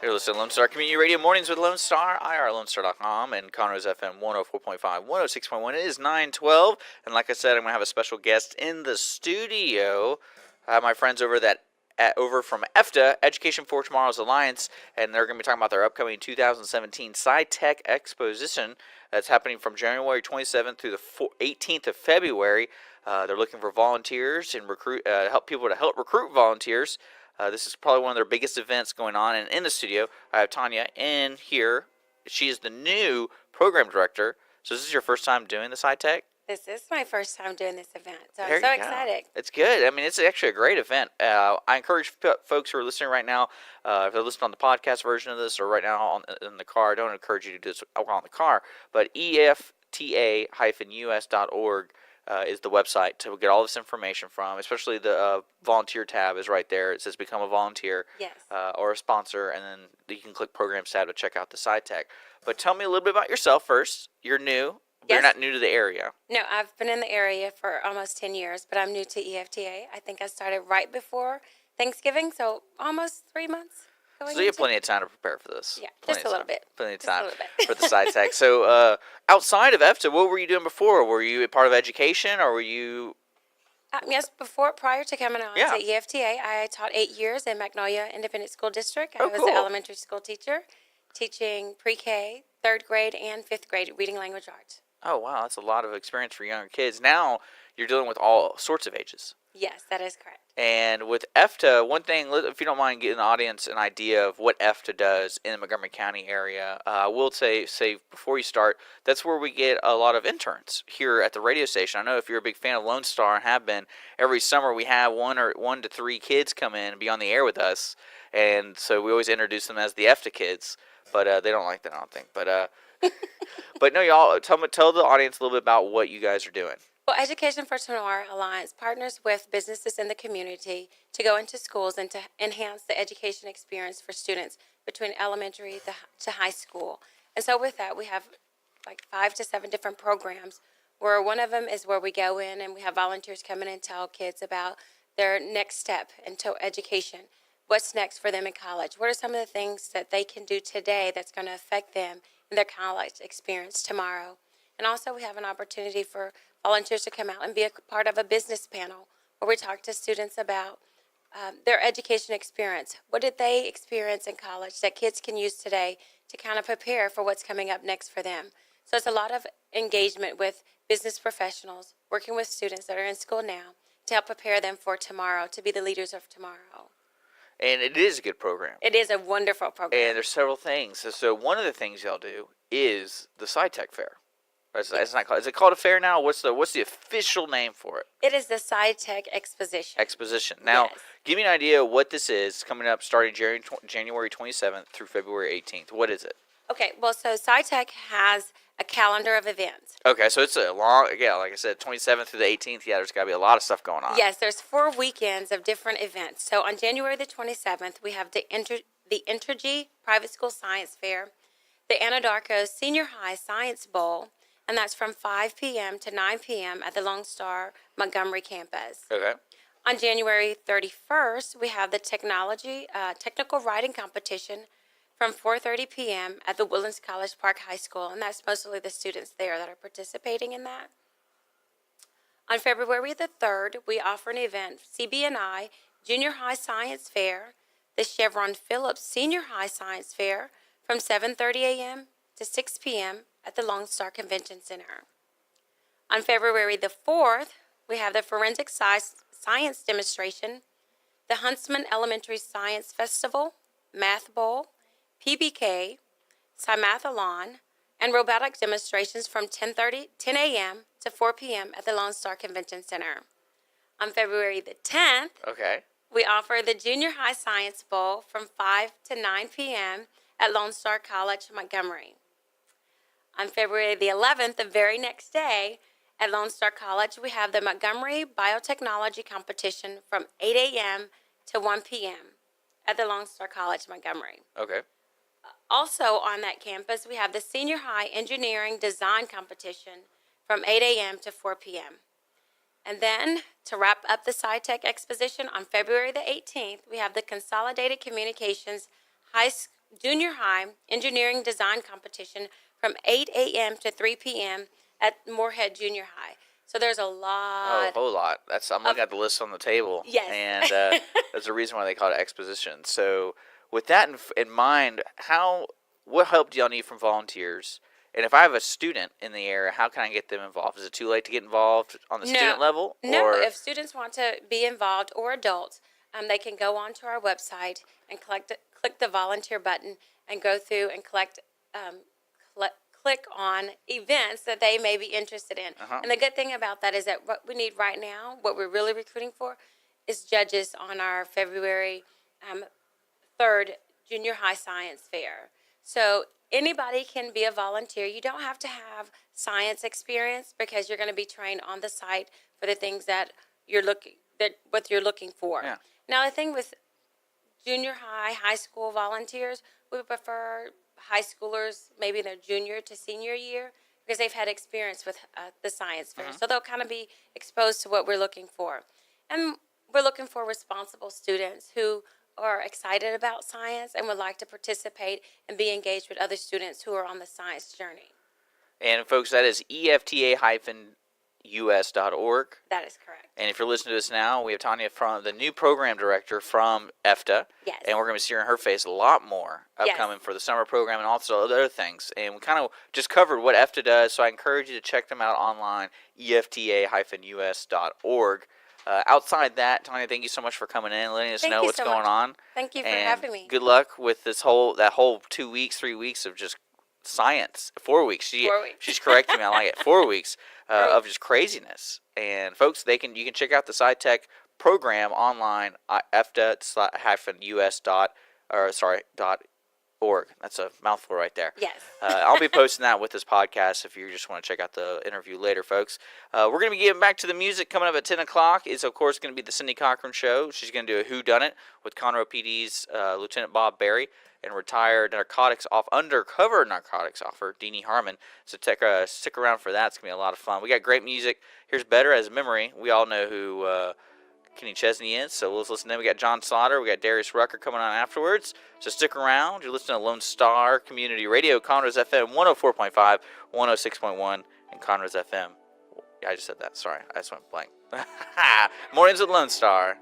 You're listening to Lone Star Community Radio Mornings with Lone Star, IRLoneStar.com, and Conroe's FM 104.5, 106.1. It is 9:12, and like I said, I'm going to have a special guest in the studio. I have my friends over from EFTA, Education for Tomorrow's Alliance, and they're going to be talking about their upcoming 2017 Sci-Tech Exposition that's happening from January 27th through the 18th of February. They're looking for volunteers and help recruit volunteers. This is probably one of their biggest events going on. And in the studio, I have Tanya in here. She is the new program director. So this is your first time doing this high-tech? This is my first time doing this event, so I'm so excited. It's good. I mean, it's actually a great event. I encourage folks who are listening right now, if they're listening on the podcast version of this or right now in the car, I don't encourage you to do this on the car, but EFTA-US.org is the website to get all this information from, especially the volunteer tab is right there. It says become a volunteer or a sponsor, and then you can click programs tab to check out the Sci-Tech. But tell me a little bit about yourself first. You're new, but you're not new to the area. No, I've been in the area for almost 10 years, but I'm new to EFTA. I think I started right before Thanksgiving, so almost 3 months. So you have plenty of time to prepare for this. Yeah, just a little bit. Plenty of time for the Sci-Tech. So outside of EFTA, what were you doing before? Were you a part of education, or were you... Yes, prior to coming on to EFTA, I taught 8 years in Magnolia Independent School District. I was an elementary school teacher, teaching pre-K, 3rd grade, and 5th grade reading language arts. Oh, wow, that's a lot of experience for younger kids. Now you're dealing with all sorts of ages. Yes, that is correct. And with EFTA, one thing, if you don't mind giving the audience an idea of what EFTA does in the Montgomery County area, I will say before you start, that's where we get a lot of interns here at the radio station. I know if you're a big fan of Lone Star and have been, every summer we have 1 to 3 kids come in and be on the air with us. And so we always introduce them as the EFTA kids, but they don't like that, I don't think. But but no, y'all, tell the audience a little bit about what you guys are doing. Well, Education for Tomorrow Alliance partners with businesses in the community to go into schools and to enhance the education experience for students between elementary to high school. And so with that, we have like 5 to 7 different programs, where one of them is where we go in and we have volunteers come in and tell kids about their next step into education. What's next for them in college? What are some of the things that they can do today that's going to affect them in their college experience tomorrow? And also we have an opportunity for volunteers to come out and be a part of a business panel where we talk to students about their education experience. What did they experience in college that kids can use today to kind of prepare for what's coming up next for them? So it's a lot of engagement with business professionals, working with students that are in school now to help prepare them for tomorrow, to be the leaders of tomorrow. And it is a good program. It is a wonderful program. And there's several things. So one of the things y'all do is the Sci-Tech Fair. It's not called. Is it called a fair now? What's the official name for it? It is the Sci-Tech Exposition. Exposition. Now, give me an idea of what this is coming up starting January 27th through February 18th. What is it? Okay, well, so Sci-Tech has a calendar of events. Okay, so it's a long, like I said, 27th through the 18th. Yeah, there's got to be a lot of stuff going on. Yes, there's 4 weekends of different events. So on January the 27th, we have the Entergy Private School Science Fair, the Anadarko Senior High Science Bowl, and that's from 5 p.m. to 9 p.m. at the Lone Star Montgomery campus. Okay. On January 31st, we have the technical writing competition from 4:30 p.m. at the Woodlands College Park High School, and that's mostly the students there that are participating in that. On February the 3rd, we offer an event, CB&I Junior High Science Fair, the Chevron Phillips Senior High Science Fair from 7:30 a.m. to 6 p.m. at the Lone Star Convention Center. On February the 4th, we have the Forensic Science Demonstration, the Huntsman Elementary Science Festival, Math Bowl, PBK, Scimathlon, and robotic demonstrations from 10 a.m. to 4 p.m. at the Lone Star Convention Center. On February the 10th, we offer the Junior High Science Bowl from 5 to 9 p.m. at Lone Star College, Montgomery. On February the 11th, the very next day, at Lone Star College, we have the Montgomery Biotechnology Competition from 8 a.m. to 1 p.m. at the Lone Star College, Montgomery. Okay. Also on that campus, we have the Senior High Engineering Design Competition from 8 a.m. to 4 p.m. And then, to wrap up the Sci-Tech Exposition, on February the 18th, we have the Consolidated Communications junior high engineering design competition from 8 a.m. to 3 p.m. at Moorhead Junior High. So there's a Oh, lot. a whole lot. I'm looking at the list on the table. Yes. And there's a reason why they call it exposition. So with that in mind, what help do y'all need from volunteers? And if I have a student in the area, how can I get them involved? Is it too late to get involved on the student level? No, Or if students want to be involved or adults, they can go onto our website and click the volunteer button and go through and click on events that they may be interested in. And the good thing about that is that what we need right now, what we're really recruiting for, is judges on our February 3rd junior high science fair. So anybody can be a volunteer. You don't have to have science experience because you're going to be trained on the site for the things that what you're looking for. Yeah. Now the thing with junior high school volunteers, we prefer high schoolers maybe in their junior to senior year because they've had experience with the science fair. So they'll kind of be exposed to what we're looking for. And we're looking for responsible students who are excited about science and would like to participate and be engaged with other students who are on the science journey. And folks, that is EFTA-US.org. That is correct. And if you're listening to this now, we have Tanya, from the new program director from EFTA. Yes. And we're going to be seeing her face a lot more upcoming for the summer program and also other things. And we kind of just covered what EFTA does, so I encourage you to check them out online, EFTA-US.org. Outside that, Tanya, thank you so much for coming in and letting us know what's going on. Thank you for and having me. Good luck with that whole 2 weeks, 3 weeks of just science. 4 weeks. 4 weeks. She's correcting me. I like it. 4 weeks of just craziness. And folks, you can check out the SciTech program online at EFTA-US.org. That's a mouthful right there. Yes. I'll be posting that with this podcast if you just want to check out the interview later, folks. We're going to be getting back to the music coming up at 10 o'clock. It's, of course, going to be the Cindy Cochran Show. She's going to do a Whodunit with Conroe PD's Lieutenant Bob Berry and retired undercover narcotics officer Deanie Harmon. So stick around for that. It's going to be a lot of fun. We got great music. Here's Better as a Memory. We all know who Kenny Chesney is, so let's listen to him. We got John Slaughter, we got Darius Rucker coming on afterwards, so stick around. You're listening to Lone Star Community Radio, Conroe's FM 104.5, 106.1, and Conroe's FM. Yeah, I just said that, sorry, I just went blank. Mornings with Lone Star.